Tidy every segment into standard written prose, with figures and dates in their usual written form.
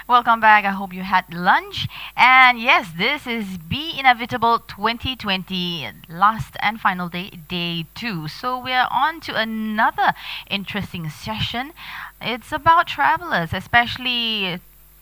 Welcome back. I hope you had lunch. And yes, this is Be Inevitable 2020, last and final day, day two. So we're on to another interesting session. It's about travelers, especially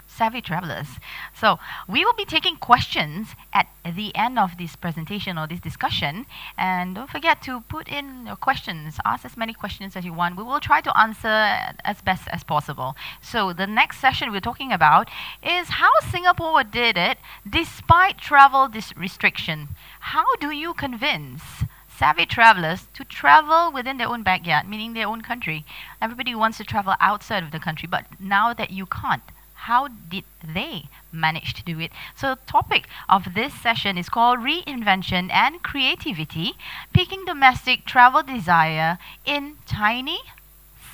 savvy travelers. So we will be taking questions at the end of this presentation or this discussion. And don't forget to put in your questions. Ask as many questions as you want. We will try to answer as best as possible. So the next session we're talking about is how Singapore did it despite travel restriction. How do you convince savvy travelers to travel within their own backyard, meaning their own country? Everybody wants to travel outside of the country, but now that you can't, how did they manage to do it? So the topic of this session is called Reinvention and Creativity, Piquing Domestic Travel Desire in Tiny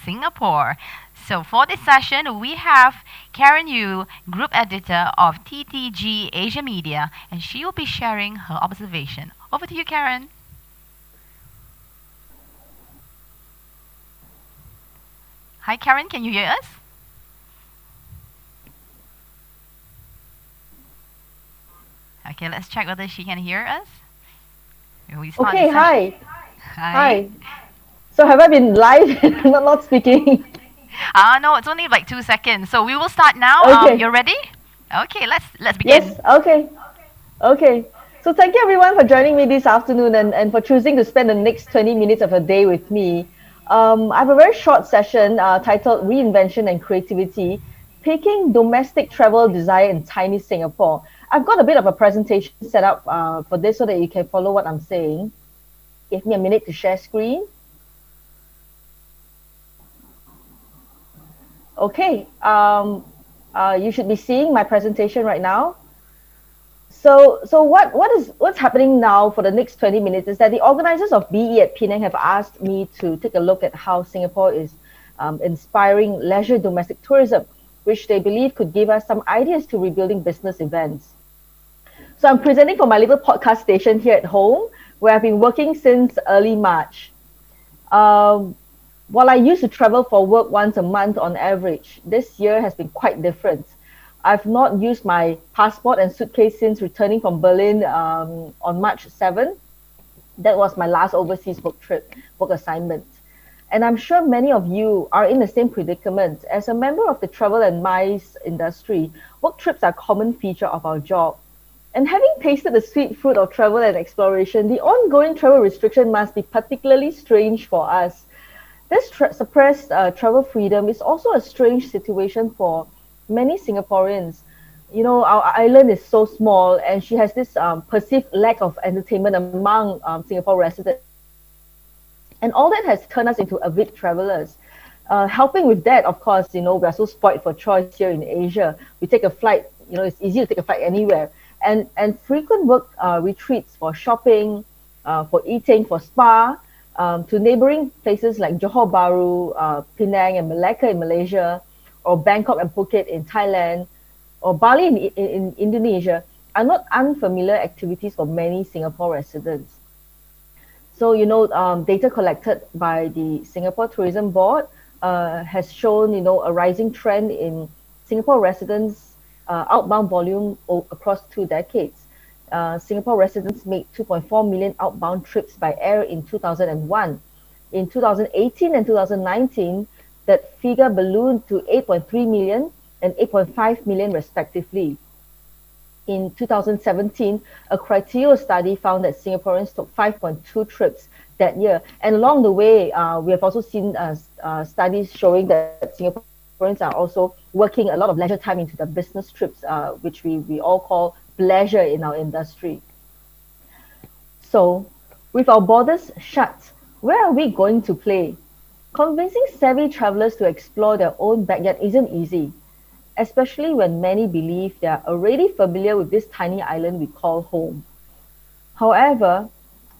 Singapore. So for this session, we have Karen Yu, Group Editor of TTG Asia Media, and she will be sharing her observation. Over to you, Karen. Hi, Karen, can you hear us? Okay, let's check whether she can hear us. We start the Okay, session. hi. Hi. Hi. So have I been live and not speaking? No, it's only like 2 seconds. So we will start now. Okay. You're ready? Okay, let's begin. Yes, okay. Okay. So thank you everyone for joining me this afternoon and for choosing to spend the next 20 minutes of a day with me. I have a very short session titled Reinvention and Creativity, Taking Domestic Travel Desire in Tiny Singapore. I've got a bit of a presentation set up for this so that you can follow what I'm saying. Give me a minute to share screen. Okay, you should be seeing my presentation right now. So what's happening now for the next 20 minutes is that the organizers of BE at Penang have asked me to take a look at how Singapore is inspiring leisure domestic tourism, which they believe could give us some ideas to rebuilding business events. So I'm presenting for my little podcast station here at home, where I've been working since early March. Um, while I used to travel for work once a month on average, this year has been quite different. I've not used my passport and suitcase since returning from Berlin on March 7th. That was my last overseas work trip, work assignment. And I'm sure many of you are in the same predicament. As a member of the travel and MICE industry, work trips are a common feature of our job. And having tasted the sweet fruit of travel and exploration, the ongoing travel restriction must be particularly strange for us. This suppressed travel freedom is also a strange situation for many Singaporeans. You know, our island is so small, and she has this perceived lack of entertainment among Singapore residents. And all that has turned us into avid travelers. Helping with that, of course, you know, we are so spoiled for choice here in Asia. We take a flight, you know, it's easy to take a flight anywhere. And frequent work retreats for shopping, for eating, for spa, to neighboring places like Johor Bahru, Penang and Malacca in Malaysia, or Bangkok and Phuket in Thailand, or Bali in Indonesia are not unfamiliar activities for many Singapore residents. So, you know, data collected by the Singapore Tourism Board has shown, you know, a rising trend in Singapore residents' outbound volume across 2 decades. Singapore residents made 2.4 million outbound trips by air in 2001. In 2018 and 2019, that figure ballooned to 8.3 million and 8.5 million respectively. In 2017, a criteria study found that Singaporeans took 5.2 trips that year. And along the way, we have also seen studies showing that Singaporeans are also working a lot of leisure time into the business trips, which we all call pleasure in our industry. So, with our borders shut, where are we going to play? Convincing savvy travelers to explore their own backyard isn't easy, especially when many believe they are already familiar with this tiny island we call home. However,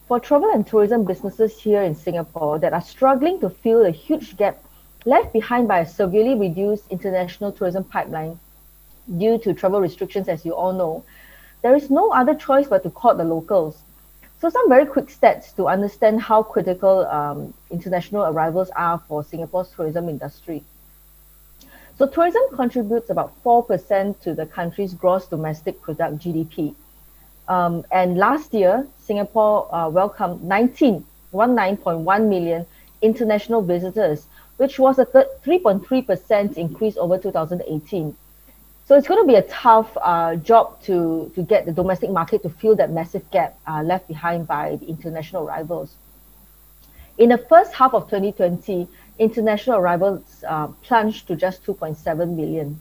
for travel and tourism businesses here in Singapore that are struggling to fill the huge gap left behind by a severely reduced international tourism pipeline due to travel restrictions, as you all know, there is no other choice but to court the locals. So, some very quick stats to understand how critical international arrivals are for Singapore's tourism industry. So tourism contributes about 4% to the country's gross domestic product (GDP). And last year, Singapore welcomed 19.1 million international visitors, which was a 3.3% increase over 2018. So it's going to be a tough job to get the domestic market to fill that massive gap left behind by the international arrivals. In the first half of 2020, international arrivals plunged to just 2.7 million.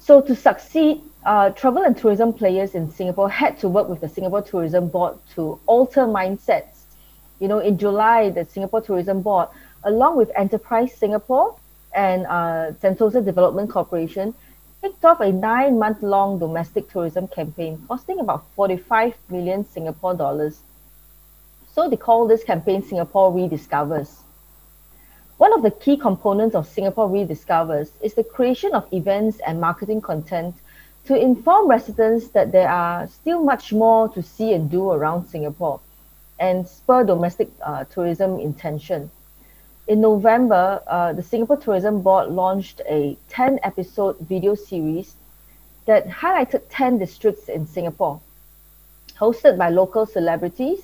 So to succeed, travel and tourism players in Singapore had to work with the Singapore Tourism Board to alter mindsets. In July, the Singapore Tourism Board, along with Enterprise Singapore and Sentosa Development Corporation, kicked off a 9-month-long domestic tourism campaign costing about 45 million Singapore dollars. So they call this campaign Singapore Rediscovers. One of the key components of Singapore Rediscovers is the creation of events and marketing content to inform residents that there are still much more to see and do around Singapore and spur domestic tourism intention. In November, the Singapore Tourism Board launched a 10-episode video series that highlighted 10 districts in Singapore. Hosted by local celebrities,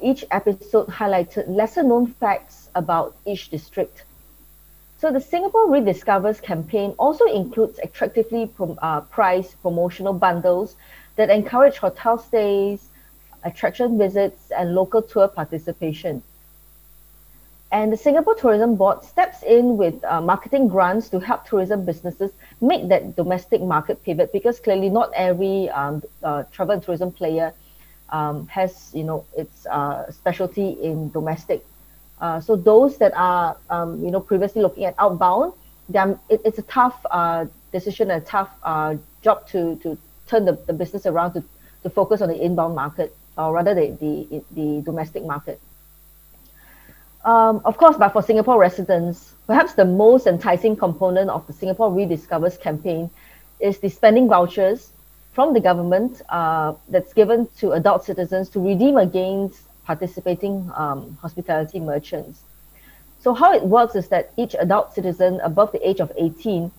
each episode highlighted lesser-known facts about each district. So the Singapore Rediscovers campaign also includes attractively priced promotional bundles that encourage hotel stays, attraction visits, and local tour participation. And the Singapore Tourism Board steps in with marketing grants to help tourism businesses make that domestic market pivot, because clearly not every travel and tourism player has its specialty in domestic. So those that are previously looking at outbound, it's a tough decision and a tough job to turn the business around to focus on the inbound market, or rather the domestic market. Of course, but for Singapore residents, perhaps the most enticing component of the Singapore Rediscovers campaign is the spending vouchers from the government that's given to adult citizens to redeem against participating hospitality merchants. So how it works is that each adult citizen above the age of 18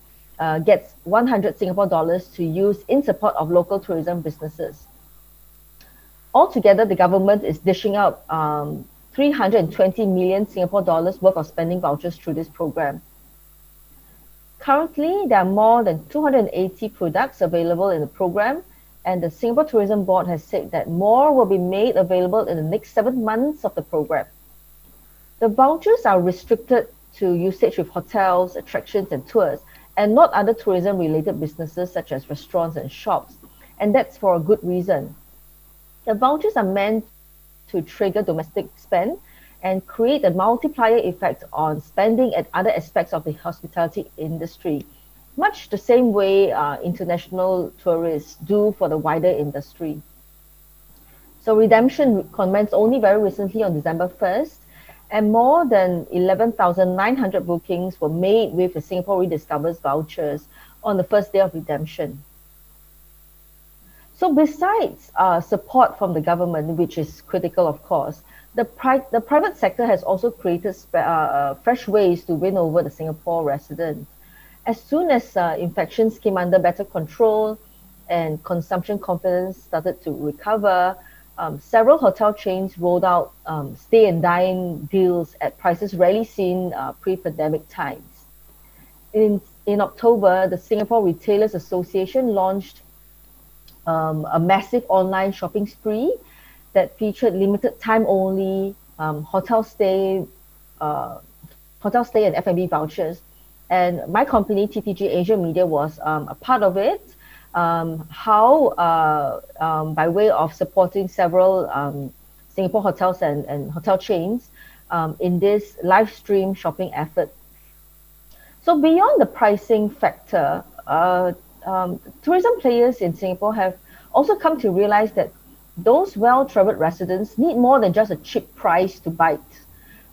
gets 100 Singapore dollars to use in support of local tourism businesses. Altogether, the government is dishing out 320 million Singapore dollars worth of spending vouchers through this program. Currently, there are more than 280 products available in the program, and the Singapore Tourism Board has said that more will be made available in the next 7 months of the program. The vouchers are restricted to usage with hotels, attractions, and tours, and not other tourism-related businesses such as restaurants and shops, and that's for a good reason. The vouchers are meant to trigger domestic spend and create a multiplier effect on spending at other aspects of the hospitality industry, much the same way international tourists do for the wider industry. So redemption commenced only very recently on December 1st, and more than 11,900 bookings were made with the Singapore Rediscovers vouchers on the first day of redemption. So besides support from the government, which is critical, of course, the private sector has also created fresh ways to win over the Singapore residents. As soon as infections came under better control and consumption confidence started to recover, several hotel chains rolled out stay and dine deals at prices rarely seen pre-pandemic times. In October, the Singapore Retailers Association launched a massive online shopping spree that featured limited time only hotel stay and F&B vouchers. And my company, TTG Asia Media, was a part of it. By way of supporting several Singapore hotels and hotel chains in this live stream shopping effort. So beyond the pricing factor, tourism players in Singapore have also come to realize that those well-traveled residents need more than just a cheap price to bite.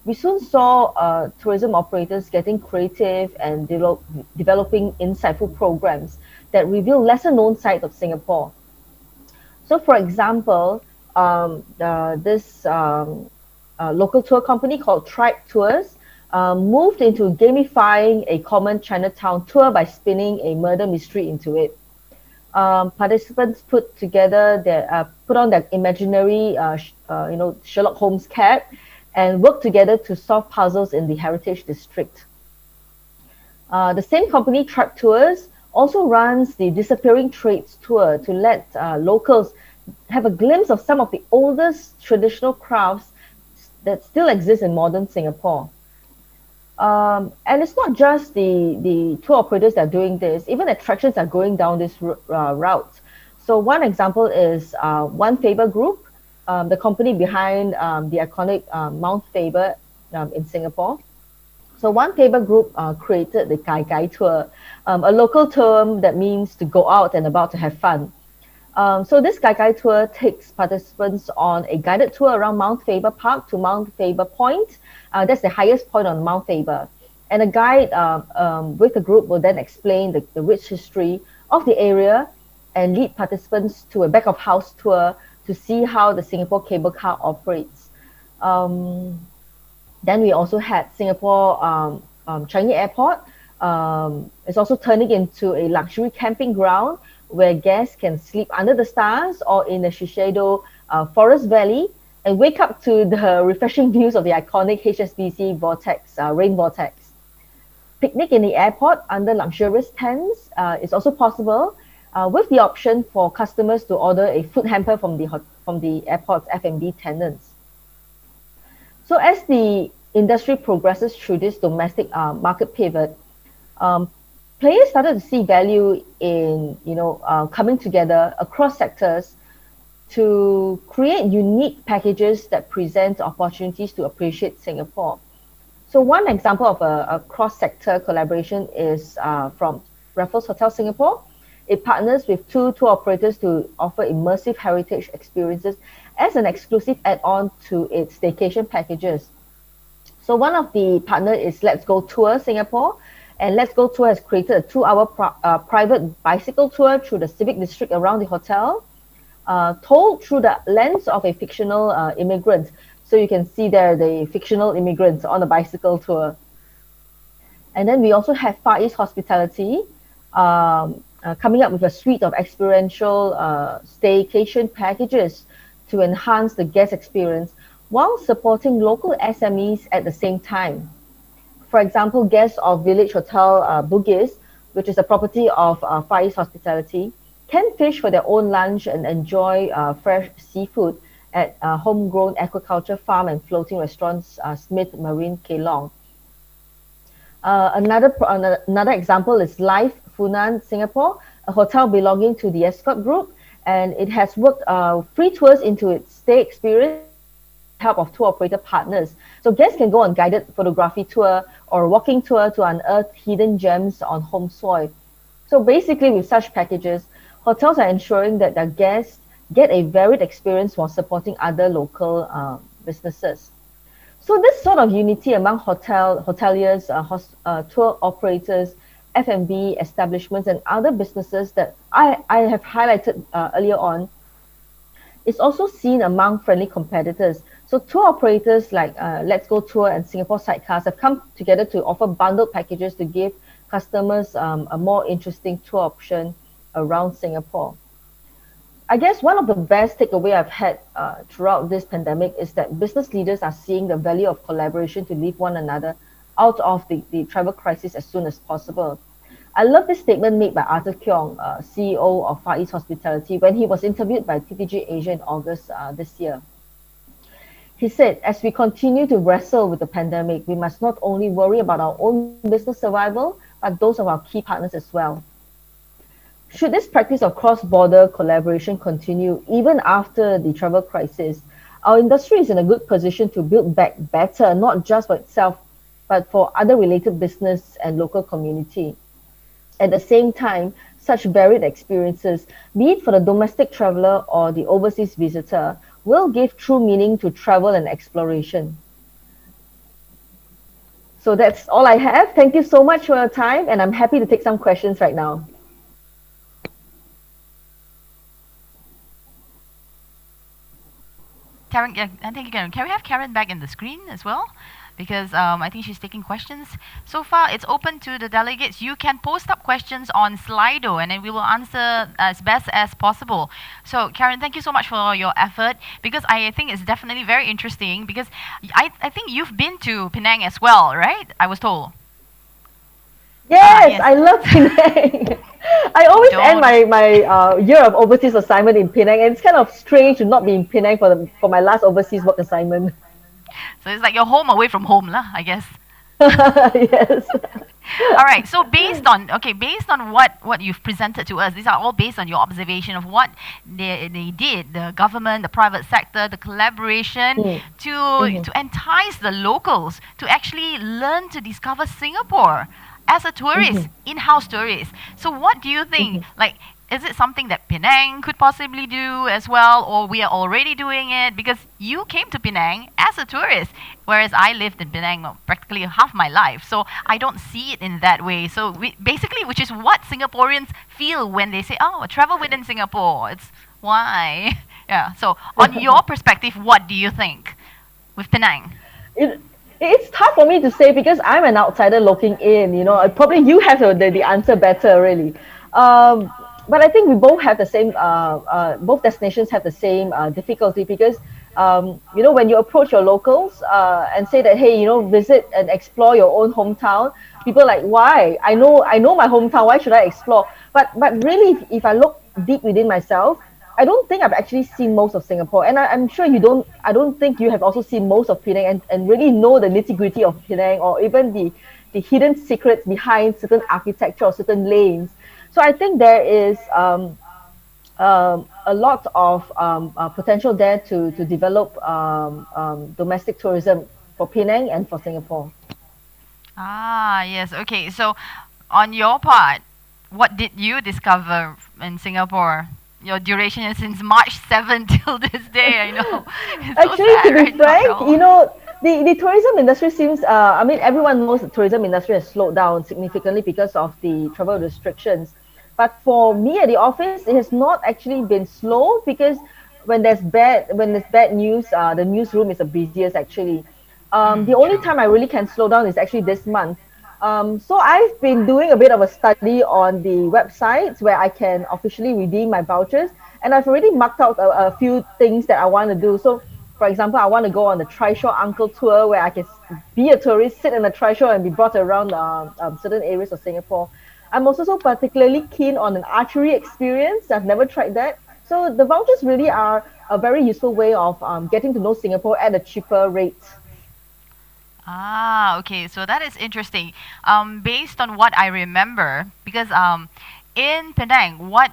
We soon saw tourism operators getting creative and developing insightful programs that reveal lesser-known sides of Singapore. So, for example, this local tour company called Tribe Tours moved into gamifying a common Chinatown tour by spinning a murder mystery into it. Participants put on their imaginary, Sherlock Holmes cap, and work together to solve puzzles in the heritage district. The same company, Track Tours, also runs the Disappearing Trades tour to let locals have a glimpse of some of the oldest traditional crafts that still exist in modern Singapore. And it's not just the tour operators that are doing this, even attractions are going down this route. So one example is One Faber Group, the company behind the iconic Mount Faber in Singapore. So One Faber Group created the Gai Gai Tour, a local term that means to go out and about to have fun. So this Gai Gai Tour takes participants on a guided tour around Mount Faber Park to Mount Faber Point. That's the highest point on Mount Faber. And a guide with the group will then explain the rich history of the area and lead participants to a back of house tour to see how the Singapore cable car operates. Um, then we also had Singapore Changi Airport. It's also turning into a luxury camping ground where guests can sleep under the stars or in the Shiseido Forest Valley and wake up to the refreshing views of the iconic HSBC vortex, rain vortex. Picnic in the airport under luxurious tents is also possible, with the option for customers to order a food hamper from the airport's F&B tenants. So as the industry progresses through this domestic market pivot, um, players started to see value in coming together across sectors to create unique packages that present opportunities to appreciate Singapore. So one example of a cross-sector collaboration is from Raffles Hotel Singapore. It partners with two tour operators to offer immersive heritage experiences as an exclusive add-on to its staycation packages. So one of the partner is Let's Go Tour Singapore, and Let's Go Tour has created a 2-hour private bicycle tour through the civic district around the hotel, told through the lens of a fictional immigrant. So you can see there the fictional immigrants on a bicycle tour. And then we also have Far East Hospitality coming up with a suite of experiential staycation packages to enhance the guest experience while supporting local SMEs at the same time. For example, guests of Village Hotel Bugis, which is a property of Far East Hospitality, can fish for their own lunch and enjoy fresh seafood at homegrown aquaculture farm and floating restaurants Smith Marine Kelong. Another example is Life Funan Singapore, a hotel belonging to the Escort Group, and it has worked free tours into its stay experience help of tour operator partners. So guests can go on guided photography tour or walking tour to unearth hidden gems on home soil. So basically with such packages, hotels are ensuring that their guests get a varied experience while supporting other local businesses. So this sort of unity among hoteliers, tour operators, F&B establishments and other businesses that I have highlighted earlier on is also seen among friendly competitors. So tour operators like Let's Go Tour and Singapore Sidecars have come together to offer bundled packages to give customers a more interesting tour option around Singapore. I guess one of the best takeaway I've had throughout this pandemic is that business leaders are seeing the value of collaboration to lift one another out of the travel crisis as soon as possible. I love this statement made by Arthur Keong, CEO of Far East Hospitality, when he was interviewed by TTG Asia in August this year. He said, as we continue to wrestle with the pandemic, we must not only worry about our own business survival, but those of our key partners as well. Should this practice of cross-border collaboration continue even after the travel crisis, our industry is in a good position to build back better, not just for itself, but for other related business and local community. At the same time, such varied experiences, be it for the domestic traveler or the overseas visitor, will give true meaning to travel and exploration. So that's all I have. Thank you so much for your time, and I'm happy to take some questions right now. Karen, yeah, and thank you, Karen. Can we have Karen back in the screen as well? because I think she's taking questions. So far, it's open to the delegates. You can post up questions on Slido, and then we will answer as best as possible. So, Karen, thank you so much for your effort, because I think it's definitely very interesting, because I think you've been to Penang as well, right? I was told. Yes, Yes. I love Penang. I always end Don't. my year of overseas assignment in Penang, and it's kind of strange to not be in Penang for my last overseas work assignment. So it's like you're home away from home, lah, I guess. Yes. All right. So based on what you've presented to us, these are all based on your observation of what they did, the government, the private sector, the collaboration Mm, to entice the locals to actually learn to discover Singapore as a tourist, mhm, in-house tourist. So what do you think? mhm. Like, is it something that Penang could possibly do as well, or we are already doing it? Because you came to Penang as a tourist, whereas I lived in Penang practically half my life. So I don't see it in that way. So basically, which is what Singaporeans feel when they say, "Oh, travel within Singapore." It's why, yeah. So on your perspective, what do you think with Penang? it it's tough for me to say because I'm an outsider looking in. Probably you have the answer better, really. Um, but I think we both have the same. Both destinations have the same difficulty because when you approach your locals and say that, hey, visit and explore your own hometown. People are like, why? I know my hometown. Why should I explore? But really, if I look deep within myself, I don't think I've actually seen most of Singapore, and I'm sure you don't. I don't think you have also seen most of Penang and really know the nitty gritty of Penang or even the hidden secrets behind certain architecture or certain lanes. So I think there is a lot of potential there to develop domestic tourism for Penang and for Singapore. Ah, yes. Okay. So on your part, what did you discover in Singapore? Your duration is since March 7th till this day. I know. It's so Actually, to sad, be right? Not frank, travel. the tourism industry seems, I mean, everyone knows the tourism industry has slowed down significantly because of the travel restrictions. But for me at the office, it has not actually been slow because when there's bad news, the newsroom is the busiest actually. The Mm, only true. time I really can slow down is actually this month. So I've been doing a bit of a study on the websites where I can officially redeem my vouchers, and I've already marked out a few things that I want to do. So, for example, I want to go on the Trishaw Uncle tour where I can be a tourist, sit in a trishaw, and be brought around certain areas of Singapore. I'm also so particularly keen on an archery experience. I've never tried that. So the vouchers really are a very useful way of getting to know Singapore at a cheaper rate. Ah, okay. So that is interesting. Based on what I remember, because in Penang, what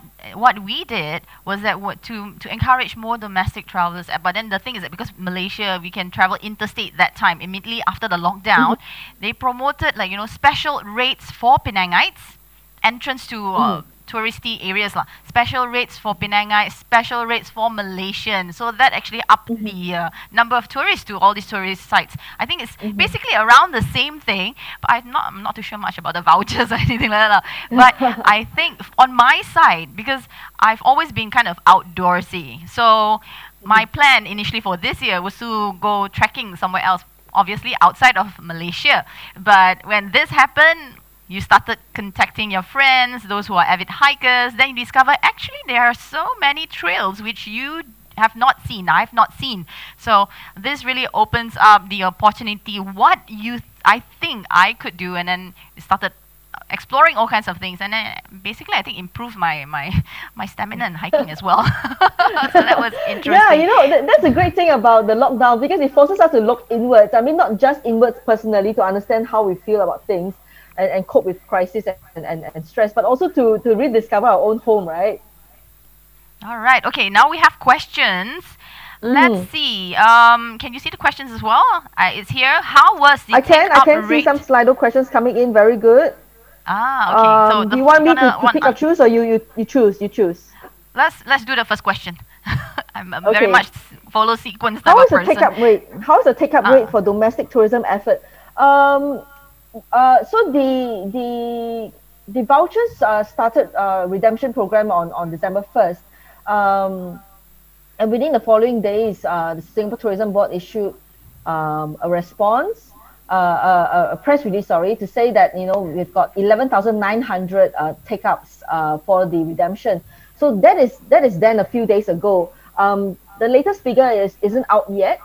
we did was that to encourage more domestic travelers. But then the thing is that because Malaysia, we can travel interstate that time immediately after the lockdown, Mhm, they promoted like special rates for Penangites entrance to mhm, touristy areas lah. Special rates for Penangites, special rates for Malaysians. So that actually upped mhm, the number of tourists to all these tourist sites. I think it's mhm. basically around the same thing, but I'm not too sure much about the vouchers or anything like that lah. But I think on my side, because I've always been kind of outdoorsy, so my plan initially for this year was to go trekking somewhere else, obviously outside of Malaysia. But when this happened, you started contacting your friends, those who are avid hikers, then you discover actually there are so many trails which you have not seen, I've not seen. So this really opens up the opportunity what I think I could do, and then started exploring all kinds of things, and then basically I think improved my stamina and hiking as well. So that was Yeah, interesting. that's a great thing about the lockdown because it forces us to look inwards. I mean, not just inwards personally to understand how we feel about things and cope with crisis and stress, but also to rediscover our own home, right? All right. Okay. Now we have questions. Let's Mm-hmm. see. Can you see the questions as well? It's here. How was the I take can I up can see some rate? Slido questions coming in. Very good. Ah, okay. So Do you want you me wanna to want pick or choose or you choose? You choose. let's do the first question. I'm very Okay. much follow sequence type How of is the take person. up rate? How is the take up rate Ah. for domestic tourism effort? Um, so the vouchers started redemption program on December 1st, um, and within the following days, the Singapore Tourism Board issued a response. a press release, sorry, to say that we've got 11,900 take-ups for the redemption. So that is then a few days ago. The latest figure isn't out yet,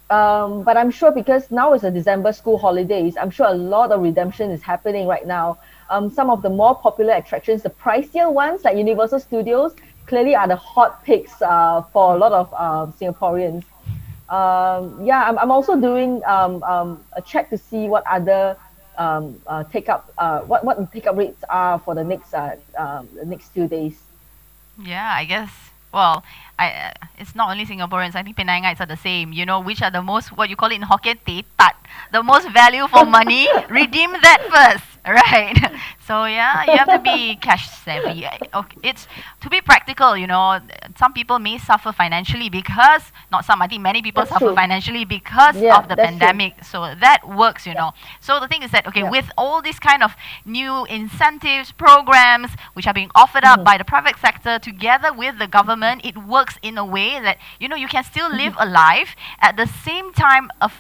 but I'm sure because now is a December school holidays, I'm sure a lot of redemption is happening right now. Some of the more popular attractions, the pricier ones like Universal Studios, clearly are the hot picks for a lot of Singaporeans. Yeah, I'm also doing a check to see what other take up what the take up rates are for the next few days. Yeah, I guess. Well, it's not only Singaporeans. I think Penangites are the same. You know, which are the most, what you call it in Hokkien, teh tat, the most value for money. Redeem that first, right? So yeah, you have to be cash savvy. Okay, it's to be practical. You know, some people may suffer financially because not some. I think many people That's suffer true. financially because Yeah, of the that's true. pandemic. So that works. You Yeah, know. So the thing is that okay, yeah. with all these kind of new incentives, programs which are being offered up Hmm. by the private sector together with the government, it works in a way that you can still live a life at the same time of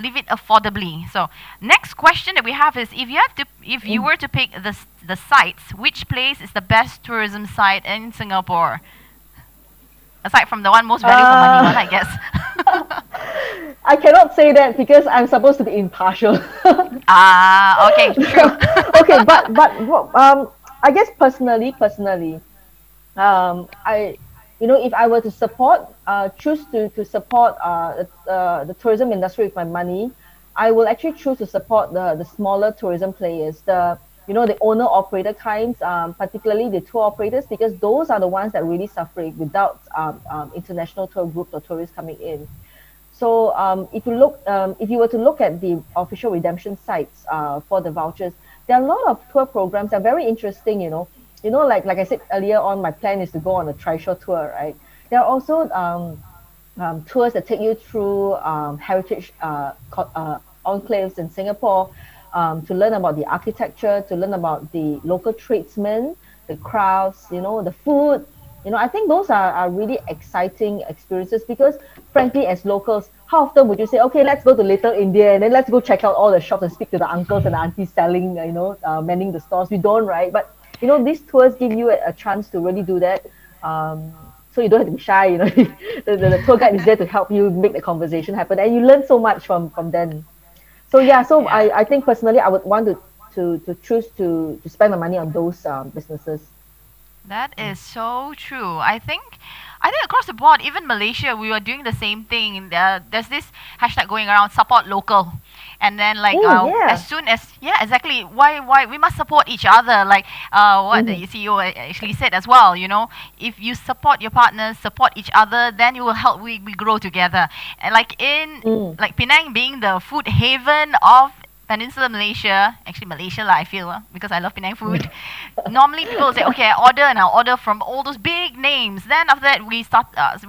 live it affordably. So next question that we have is if you were to pick the sites, which place is the best tourism site in Singapore? Aside from the one most value for money one, I Uh, guess. I cannot say that because I'm supposed to be impartial. Ah, okay, true. Okay, but I guess personally, I if I were to choose to support the tourism industry with my money, I will actually choose to support the smaller tourism players, the owner operator kinds, particularly the tour operators, because those are the ones that really suffering without international tour groups or tourists coming in. So if you were to look at the official redemption sites for the vouchers, there are a lot of tour programs that are very interesting. Like I said earlier on, my plan is to go on a trishaw tour, right? There are also tours that take you through heritage enclaves in Singapore, to learn about the architecture, to learn about the local tradesmen, the crafts, the food. I think those are really exciting experiences because, frankly, as locals, how often would you say, okay, let's go to Little India and then let's go check out all the shops and speak to the uncles and aunties selling, manning the stores? We don't, right? But these tours give you a chance to really do that. So you don't have to be shy. The tour guide is there to help you make the conversation happen, and you learn so much from them. So yeah, so Yeah. I think personally I would want to choose to spend my money on those businesses. That is so true. I think across the board, even Malaysia, we were doing the same thing. There's this hashtag going around, support local, and then like Yeah. as soon as yeah, exactly. Why we must support each other? Like what Mm-hmm. the CEO actually said as well. You know, if you support your partners, support each other, then you will help. We grow together. And like in Mm. like Penang being the food haven of Peninsular Malaysia, actually Malaysia lah, I feel, because I love Penang food. Normally people will say, okay, I order and I'll order from all those big names. Then after that, we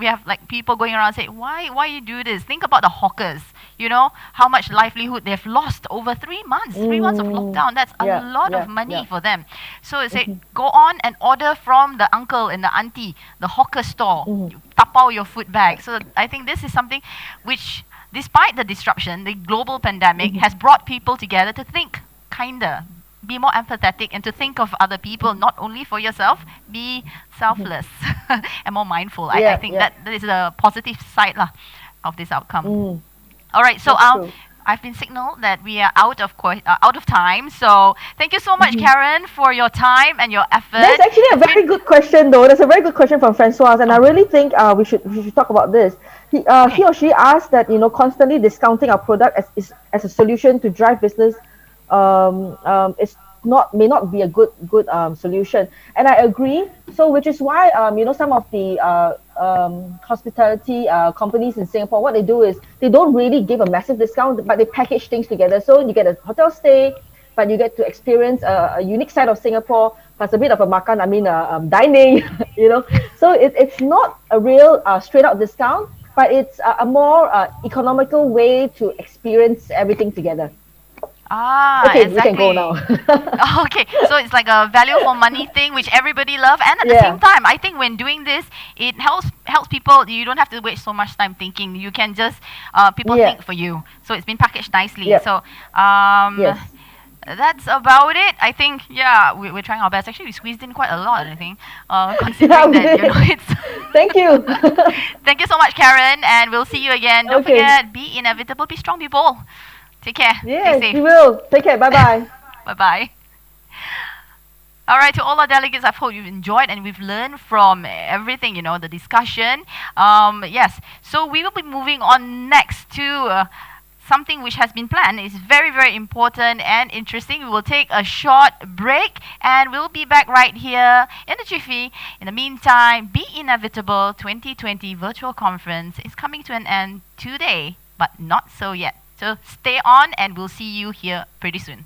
have like people going around say, why you do this? Think about the hawkers. You know how much livelihood they've lost over 3 months. 3 months of Mm. lockdown. That's a Yeah, lot of yeah, money yeah. for them. So it say, go on and order from the uncle and the auntie, the hawker store. Mm. You tapao your food back. So I think this is something which, despite the disruption, the global pandemic Mm-hmm. has brought people together to think kinder, be more empathetic, and to think of other people, not only for yourself, be selfless and more mindful. I Yeah, think yeah. that is a positive side lah, of this outcome. Mm. All right, so That's true. I've been signaled that we are out of time. So thank you so much, Mm-hmm. Karen, for your time and your That's effort. actually a It's very been good question, though. That's a very good question from Francois, and I oh, really think we should talk about this. He okay. or she asked that constantly discounting our product as a solution to drive business, is not may not be a good solution, and I agree. So, which is why some of the hospitality companies in Singapore, what they do is they don't really give a massive discount, but they package things together. So you get a hotel stay, but you get to experience a unique side of Singapore plus a bit of a makan, I mean, dining, So it's not a real straight out discount, but it's a more economical way to experience everything together. Ah, Okay, you can go now. exactly. Okay, so it's like a value for money thing which everybody love, and at the same Yeah, time, I think when doing this, it helps people. You don't have to waste so much time thinking. You can just people yeah, think for you. So it's been packaged nicely. yep, So um, yes. that's about it. I think yeah, we're trying our best. Actually, we squeezed in quite a lot. I think, Yeah, considering we that did. it's. Thank you. Thank you so much, Karen, and we'll see you again. Don't Okay. forget, be inevitable, be strong, be bold. Take care. Stay Yes, safe. we will. Take care. Bye bye. Bye bye. All right, to all our delegates, I hope you've enjoyed and we've learned from everything, the discussion. Yes, so we will be moving on next to something which has been planned. It's very, very important and interesting. We will take a short break and we'll be back right here in the Jiffy. In the meantime, Be Inevitable 2020 virtual conference is coming to an end today, but not so yet. So stay on and we'll see you here pretty soon.